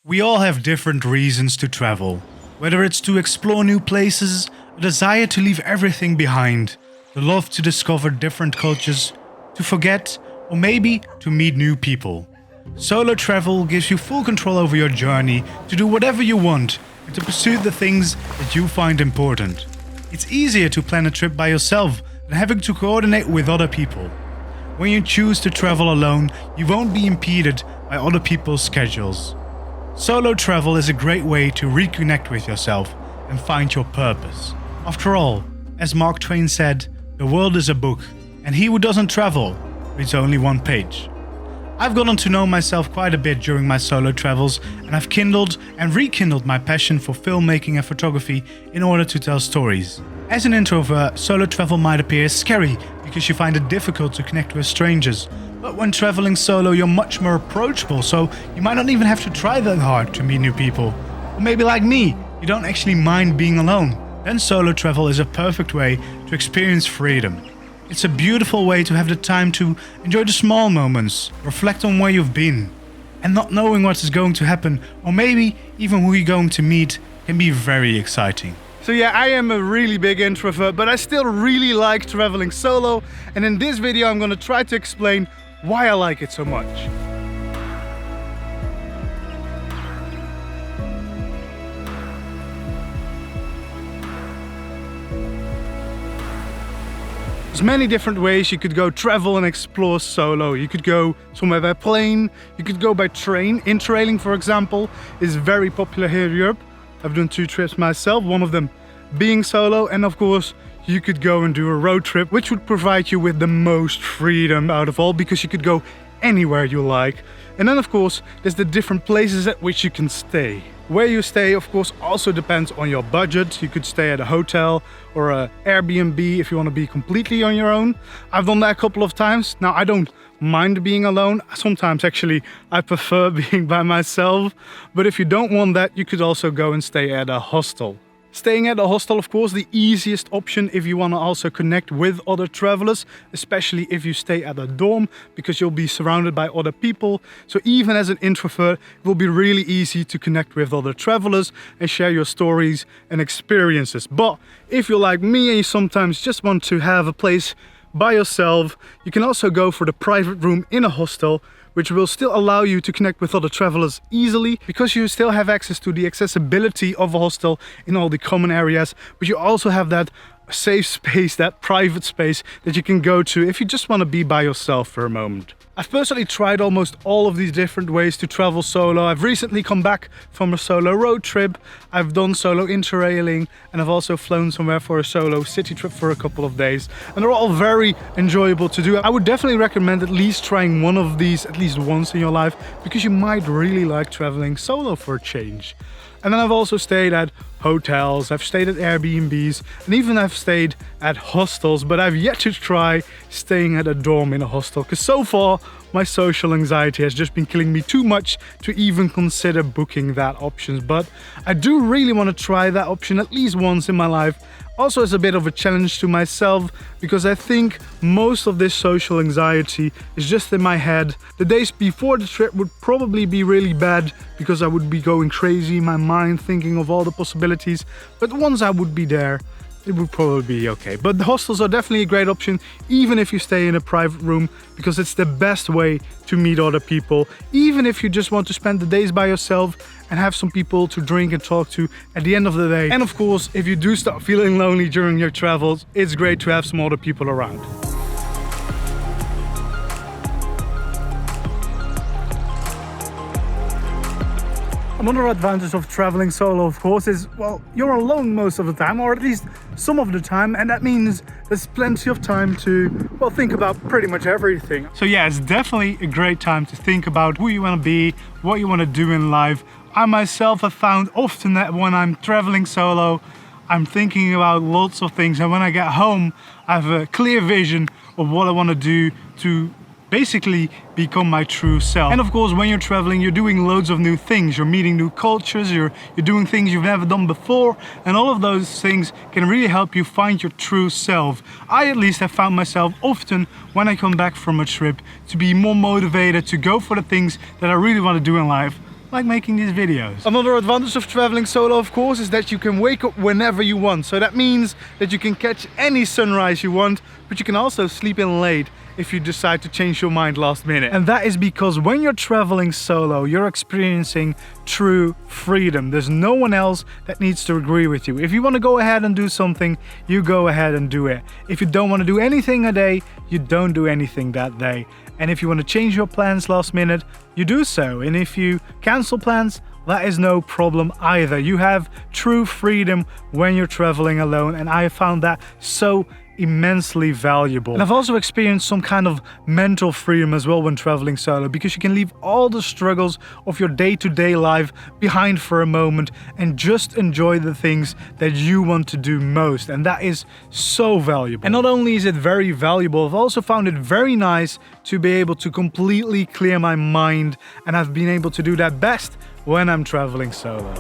We all have different reasons to travel, whether it's to explore new places, a desire to leave everything behind, the love to discover different cultures, to forget, or maybe to meet new people. Solo travel gives you full control over your journey to do whatever you want and to pursue the things that you find important. It's easier to plan a trip by yourself than having to coordinate with other people. When you choose to travel alone, you won't be impeded by other people's schedules. Solo travel is a great way to reconnect with yourself and find your purpose. After all, as Mark Twain said, the world is a book, and he who doesn't travel reads only one page. I've gotten to know myself quite a bit during my solo travels, and I've kindled and rekindled my passion for filmmaking and photography in order to tell stories. As an introvert, solo travel might appear scary because you find it difficult to connect with strangers. But when traveling solo, you're much more approachable, so you might not even have to try that hard to meet new people. Or maybe like me, you don't actually mind being alone. Then solo travel is a perfect way to experience freedom. It's a beautiful way to have the time to enjoy the small moments, reflect on where you've been. And not knowing what is going to happen, or maybe even who you're going to meet, can be very exciting. So yeah, I am a really big introvert, but I still really like traveling solo. And in this video, I'm gonna try to explain why I like it so much. There's many different ways you could go travel and explore solo. You could go somewhere by plane, you could go by train. Interrailing, for example, is very popular here in Europe. I've done 2 trips myself, one of them being solo, and of course you could go and do a road trip, which would provide you with the most freedom out of all, because you could go anywhere you like. And then of course there's the different places at which you can stay. Where you stay of course also depends on your budget. You could stay at a hotel or a Airbnb if you want to be completely on your own. I've done that a couple of times. Now I don't mind being alone. Sometimes actually I prefer being by myself. But if you don't want that, you could also go and stay at a hostel. Staying at a hostel, of course, the easiest option if you want to also connect with other travelers, especially if you stay at a dorm, because you'll be surrounded by other people. So even as an introvert, it will be really easy to connect with other travelers and share your stories and experiences. But if you're like me and you sometimes just want to have a place by yourself, you can also go for the private room in a hostel, which will still allow you to connect with other travelers easily, because you still have access to the accessibility of a hostel in all the common areas, but you also have that safe space, that private space that you can go to if you just want to be by yourself for a moment. I've personally tried almost all of these different ways to travel solo. I've recently come back from a solo road trip. I've done solo interrailing, and I've also flown somewhere for a solo city trip for a couple of days. And they're all very enjoyable to do. I would definitely recommend at least trying one of these at least once in your life, because you might really like traveling solo for a change. And then I've also stayed at hotels, I've stayed at Airbnbs, and even I've stayed at hostels, but I've yet to try staying at a dorm in a hostel, because so far my social anxiety has just been killing me too much to even consider booking that option. But I do really want to try that option at least once in my life. Also as a bit of a challenge to myself, because I think most of this social anxiety is just in my head. The days before the trip would probably be really bad, because I would be going crazy in my mind thinking of all the possibilities, but once I would be there, it would probably be okay. But the hostels are definitely a great option, even if you stay in a private room, because it's the best way to meet other people, even if you just want to spend the days by yourself and have some people to drink and talk to at the end of the day. And of course, if you do start feeling lonely during your travels, it's great to have some other people around. Another advantage of traveling solo, of course, is, well, you're alone most of the time, or at least some of the time, and that means there's plenty of time to, well, think about pretty much everything. So yeah, it's definitely a great time to think about who you want to be, what you want to do in life. I myself have found often that when I'm traveling solo, I'm thinking about lots of things, and when I get home, I have a clear vision of what I want to do to basically become my true self. And of course, when you're traveling, you're doing loads of new things. You're meeting new cultures, you're doing things you've never done before, and all of those things can really help you find your true self. I at least have found myself often when I come back from a trip to be more motivated to go for the things that I really want to do in life, like making these videos. Another advantage of traveling solo, of course, is that you can wake up whenever you want. So that means that you can catch any sunrise you want, but you can also sleep in late if you decide to change your mind last minute. And that is because when you're traveling solo, you're experiencing true freedom. There's no one else that needs to agree with you. If you want to go ahead and do something, you go ahead and do it. If you don't want to do anything a day, you don't do anything that day. And if you want to change your plans last minute, you do so. And if you cancel plans, that is no problem either. You have true freedom when you're traveling alone, and I have found that so immensely valuable. And I've also experienced some kind of mental freedom as well when traveling solo, because you can leave all the struggles of your day-to-day life behind for a moment and just enjoy the things that you want to do most, and that is so valuable. And not only is it very valuable, I've also found it very nice to be able to completely clear my mind, and I've been able to do that best when I'm traveling solo.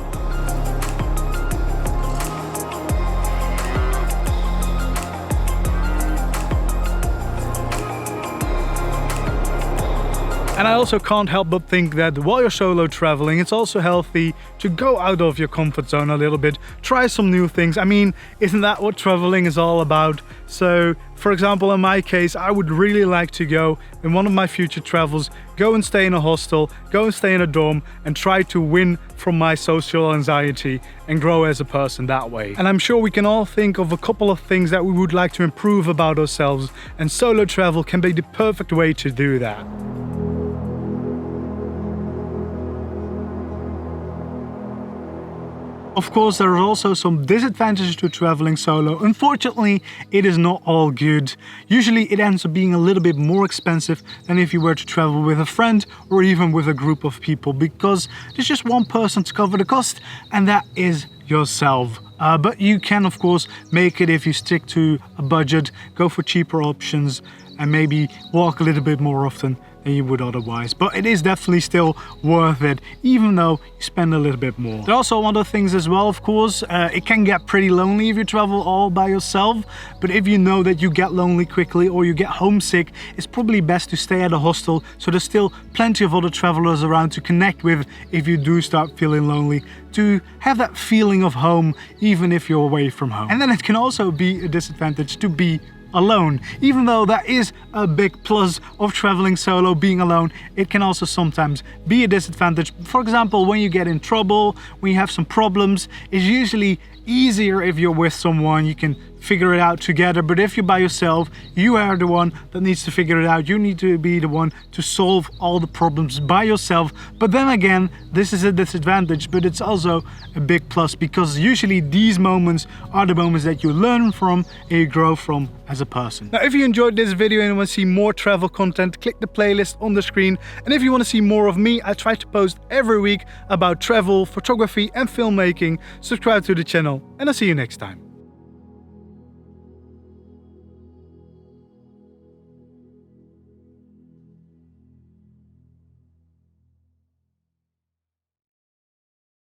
And I also can't help but think that while you're solo traveling, it's also healthy to go out of your comfort zone a little bit, try some new things. I mean, isn't that what traveling is all about? So, for example, in my case, I would really like to go in one of my future travels, go and stay in a hostel, go and stay in a dorm, and try to win from my social anxiety and grow as a person that way. And I'm sure we can all think of a couple of things that we would like to improve about ourselves, and solo travel can be the perfect way to do that. Of course, there are also some disadvantages to traveling solo. Unfortunately, it is not all good. Usually it ends up being a little bit more expensive than if you were to travel with a friend or even with a group of people, because there's just one person to cover the cost, and that is yourself. But you can, of course, make it if you stick to a budget, go for cheaper options, and maybe walk a little bit more often than you would otherwise. But it is definitely still worth it, even though you spend a little bit more. There are also other things as well, of course. It can get pretty lonely if you travel all by yourself, but if you know that you get lonely quickly or you get homesick, it's probably best to stay at a hostel, so there's still plenty of other travelers around to connect with if you do start feeling lonely, to have that feeling of home even if you're away from home. And then it can also be a disadvantage to be alone. Even though that is a big plus of traveling solo, being alone, it can also sometimes be a disadvantage. For example, when you get in trouble, when you have some problems, it's usually easier if you're with someone, you can figure it out together. But if you're by yourself, you are the one that needs to figure it out. You need to be the one to solve all the problems by yourself. But then again, this is a disadvantage, but it's also a big plus, because usually these moments are the moments that you learn from and you grow from as a person. Now, if you enjoyed this video and you want to see more travel content, click the playlist on the screen. And if you want to see more of me, I try to post every week about travel, photography and filmmaking. Subscribe to the channel, and I'll see you next time.